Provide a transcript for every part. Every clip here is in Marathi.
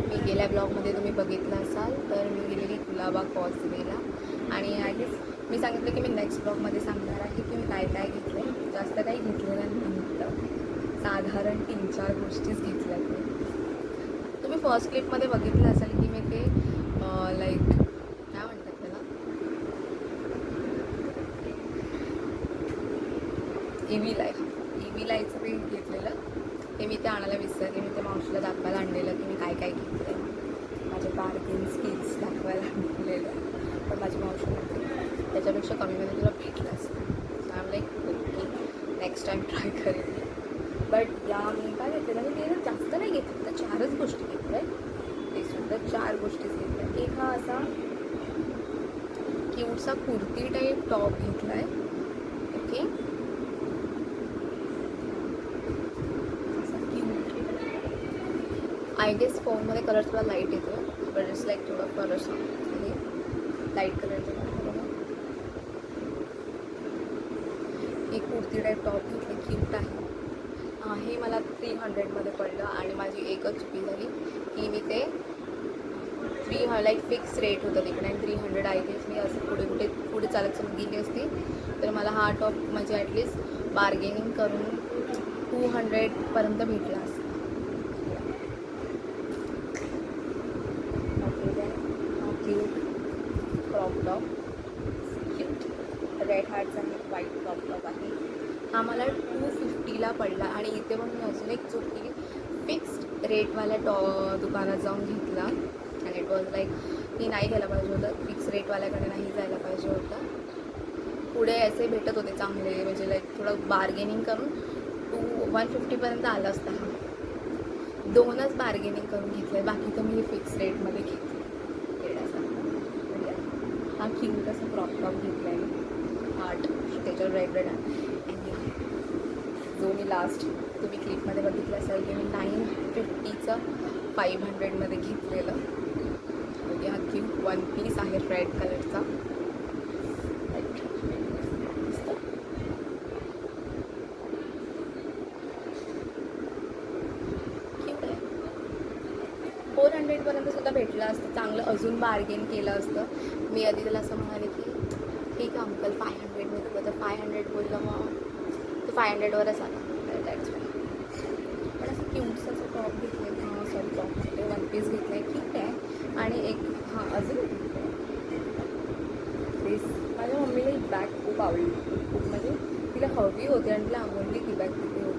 मी गेल्या ब्लॉगमध्ये तुम्ही बघितलं असाल तर मी गेलेली कुलाबा कॉजवेला आणि आय गेस मी सांगितलं की मी नेक्स्ट ब्लॉगमध्ये सांगणार आहे की मी काय काय घेतलं आहे. जास्त काही घेतलेलं नव्हतं, साधारण 3-4 गोष्टीच घेतल्या. तुम्ही फर्स्ट क्लिपमध्ये बघितलं असाल की मी ते लाईक काय म्हणतात त्याला EV लाईचं ते घेतलेलं. ते मी ते आणायला विसरले. मी ते मावशीला दाखवायला आणलेलं की मी काय काय घेतलं आहे. माझे बार्गेन स्किल्स दाखवायला आणलेलं, पण माझी मावशी म्हणते त्याच्यापेक्षा कमीमध्ये तुला भेटलं असतं. I am like okay, next time try करेन. बट या मी काय घेतलेलं मी ते जास्त नाही घेतलं, तर 4च गोष्टी घेतल्या. ते सुद्धा 4 गोष्टीच घेतल्या. एक हा असा क्यूटचा कुर्ती टाईप टॉप घेतला आहे. ओके, आय गेस फोनमध्ये कलर थोडा लाईट येतो आहे, बट इट्स लाईक थोडं फरक आहे. लाईट कलरचं एक कुर्ती टाईप टॉप घेतलं, क्यूट आहे. हे मला 300मध्ये पडलं आणि माझी एकच चुकी झाली की मी ते लाईक फिक्स रेट होतं तिकडे आणि 300 आय गेस मी असं पुढे चालत गेली असती तर मला हा टॉप म्हणजे ॲटलिस्ट बार्गेनिंग करून 200पर्यंत भेटला असता. क्रॉप टॉप क्यूट रेड हार्टचा एक व्हाईट क्रॉप टॉप आहे. हा मला 250ला पडला आणि इथे पण मी अजून एक चुकी फिक्स्ड रेटवाल्या दुकानात जाऊन घेतला आणि इट वॉज लाईक मी नाही घ्यायला पाहिजे होतं, फिक्स रेटवाल्याकडे नाही जायला पाहिजे होतं. पुढे असे भेटत होते चांगले, म्हणजे लाईक थोडं बार्गेनिंग करून 150पर्यंत आलं असतं. हा 2च बार्गेनिंग करून घेतलं आहे, बाकी तर मी फिक्स रेटमध्ये घेतलं. हा क्यूट असा क्रॉप टॉप घेतला आहे हार्ट, त्याच्यावर रेड आणि जो मी लास्ट तुम्ही क्लिपमध्ये बघितलं असेल की मी 950चं 500मध्ये घेतलेलं. म्हणजे हा क्यूट 1 पीस आहे रेड कलरचा. क्यूट आहे. 400पर्यंत सुद्धा भेटलं असतं, चांगलं अजून बार्गेन केलं असतं. मी आधी त्याला असं म्हणाले की ठीक आहे अंकल 500मध्ये, तर 500 बोललं मग तो 500वरच आला. That's why. पण असं क्यूटचं असं टॉप घेतलं आहे, सॉरी टॉप घेतलं आहे, 1 पीस घेतलं आहे, क्यूट आहे. आणि एक अजून ड्रेस माझ्या मम्मीला ही बॅग खूप आवडली, खूप म्हणजे तिला हवी होती आणि तिला आवडली ती बॅग तिथे होती.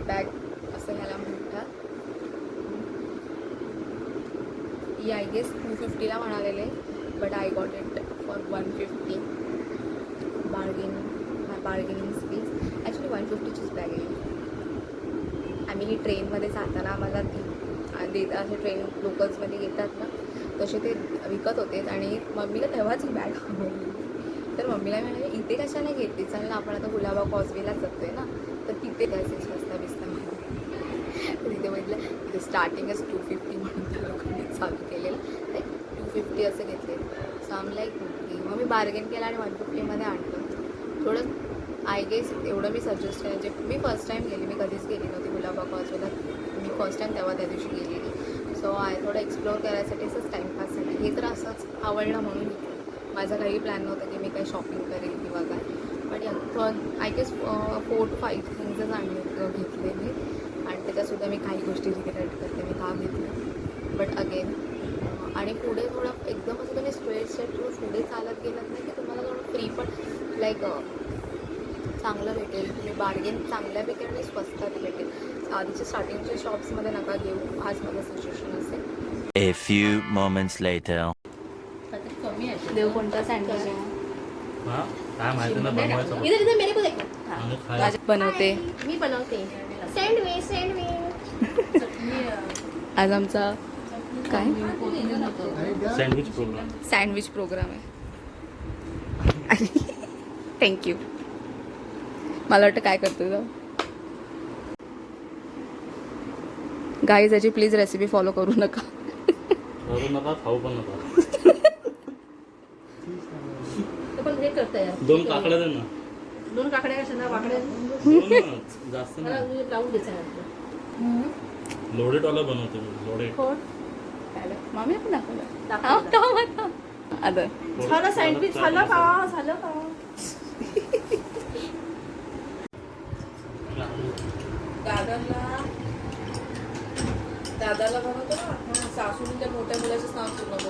बॅग असं ह्याला म्हणतात. ही आय गेस 250ला म्हणालेले, but I got it for 150. Bargaining skills actually 150चीच बॅग आहे. आम्ही ही ट्रेनमध्ये जाताना आम्हाला असे ट्रेन लोकल्समध्ये येतात ना तसे ते विकत होते आणि मम्मीला तेव्हाच ही बॅग आवडली. तर मम्मीला म्हणाले इथे कशाला घेतली, चाल ना आपण आता कुलाबा कॉजवेला जातो आहे ना, तर तिथे जायचे स्वस्ता बिस्तामध्ये. तिथे म्हटलं तिथे स्टार्टिंगच 250 म्हणून त्या लोकांनी चालू केलेलं, लाईक 250 असं घेतले. सो आम लाईक ओके. मग मी बार्गेन केला आणि 150मध्ये आणलं. थोडं आय गेस एवढं मी सजेस्ट केलं. जे मी फर्स्ट टाईम गेली, मी कधीच गेली नव्हती कुलाबा कॉजवेला, मी फर्स्ट टाईम तेव्हा त्या दिवशी गेलेली. सो थोडं एक्सप्लोअर करायसाठी असंच टाईमपाससाठी, हे तर असंच आवडलं म्हणून घेतलं. माझा काही प्लॅन नव्हता की मी काही शॉपिंग करेल किंवा काय, पण आय गेस 4 to 5 थिंग्सच घेतले मी. आणि त्याच्यातसुद्धा मी काही गोष्टी रिग्रेट करते मी का घेतलं. बट अगेन आणि पुढे थोडं एकदम असं तुम्ही स्ट्रेट पुढे चालत गेलात नाही की तुम्हाला थोडं फ्री पण लाईक चांगलं भेटेल. तुम्ही बार्गेन चांगल्यापैकी आणि स्वस्तात भेटेल. आधीच्या स्टार्टिंगच्या शॉप्समध्ये नका घेऊ, आज माझं सजेशन असेल. A few moments later. देव कोणता सँडविच आहे? काय माहिती ना बनवायचं. इधर इधर मेरे को देखो. माझ्या बनवते. मी बनवते सँडविच. आज आमचा काय सँडविच प्रोग्राम. सँडविच प्रोग्राम आहे. थँक्यू. मला वाटतं काय करतो तो गाईज, याची प्लीज रेसिपी फॉलो करू नका. करू नका, खाऊ पण नका. पण हे करता यार 2 काकड्या दे ना. 2 काकड्या कशाला वाकड्या दोनच, जास्त मला नाही. लावून द्यायचं लोडेड वाला बनवते मी, लोडेड. मामी आपण दाखवलं दाखव. आता झालं सँडविच झालं का झालं का दादाला बनवतो ना सासून त्या मोठ्या मुलाचे नाव पूर्ण